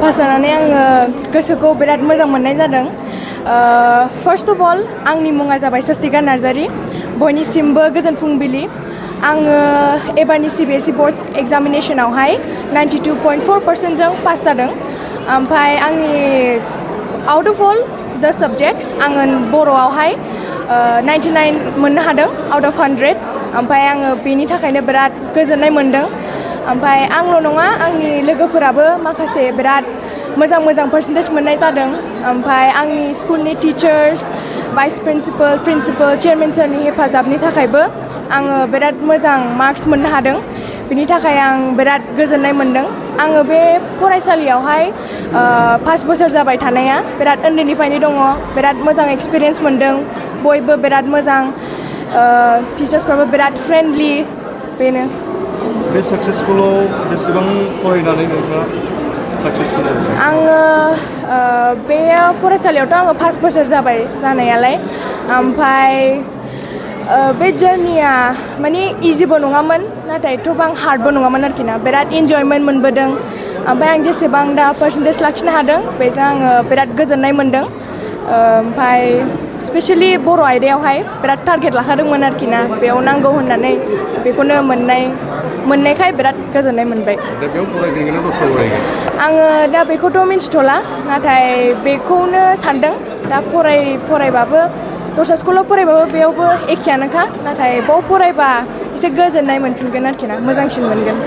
Pass जानानै आङो गोसोखौ बिराद मोजां मोननाय जादों। फार्स्ट अफ अल आंनि मुङा जाबाय सस्तिका नार्जारि। बयनिसिमबो गोजोन फुंबिलि। आङो एबारनि CBSE बोर्ड एग्जामिनेशनावहाय 92.4% जों पास जादों। ओमफ्राय आंनि आउट अफ अल द साबजेक्ट्स आङो बर'आवहाय 99 मोननो हादों आउट अफ 100। ओमफ्राय आङो बेनि थाखायनो बिराद गोजोननाय मोनदों। ओमफ्राय आंल' नङा, आंनि लोगोफोराबो माखासे बिराद मोजां मोजां पार्सेन्टेज मोननाय जादों। ओमफ्राय आंनि स्कुलनि टिचार्स, भाइस प्रिन्सिपाल, चेयारमेन सारनि हेफाजाबनि थाखायबो आङो बिराद मोजां मार्क्स मोननो हादों। बिनि थाखाय आं बिराद गोजोननाय मोनदों। आङो बे फरायसालियावहाय 5 बोसोर जाबाय थानाया, बिराद उन्दैनिफ्रायनो दङ। बिराद मोजां एक्सपिरियेन्स मोनदों। बयबो बिराद मोजां, टिचार्सफ्राबो बिराद फ्रेन्डलि। बेनो। बे साक्सेसफुलाव बेसेबां फरायनानै नोंथाङा साक्सेसफुल जादों? आङो बे फरायसालियावथ' आङो 5 बोसोर जाबाय जानायालाय। ओमफ्राय बे जार्निया माने इजिबो नङामोन, नाथाय एथ'बां हार्डबो नङामोन आरोखि ना। बिराद इन्जयमेन्ट मोनबोदों। ओमफ्राय आं जेसेबां दा पार्सेन्टेज लाखिनो हादों बेजों आङो बिराद गोजोननाय मोनदों। ओमफ्राय स्पेसियेलि बर' आयदायावहाय बिराद टारगेट लाखादोंमोन आरोखि ना, बेयाव नांगौ होननानै। बेखौनो मोननायखाय बिराद गोजोननाय मोनबाय। दा बेयाव फरायगोन ना दस्रा फरायगोन? आङो दा बेखौथ' मिन्थिथ'ला, नाथाय बेखौनो सानदों। दा फरायबाबो दस्रा स्कुलाव फरायबाबो बेयावबो एखेयानोखा, नाथाय बाव फरायबा एसे गोजोननाय मोनफिनगोन आरोखि ना, मोजांसिन मोनगोन।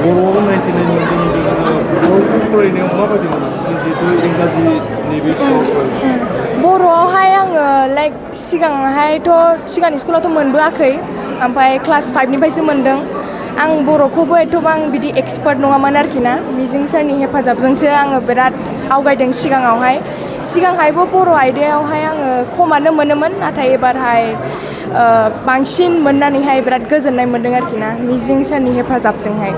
बर'आव 99 मोनदों। बर'खौ फरायनायाव माबायदि मोनो? जिहेतु इंराजिनि बे स्कुलाव बर'आवहाय आङो सिगांनि स्कुलावथ' मोनबोआखै। ओमफ्राय क्लास 5निफ्रायसो मोनदों। आं बर'खौबो एथ'बां बिदि एक्सपार्ट नङामोन आरोखि ना। मिजिं सारनि हेफाजाबजोंसो आङो बिराद आवगायदों सिगांहायबो बर' आयदायावहाय आङो खमानो मोनोमोन, नाथाय एबारहाय बांसिन मोननानैहाय बिराद गोजोननाय मोनदों आरोखि ना, मिजिं सारनि हेफाजाबजोंहाय।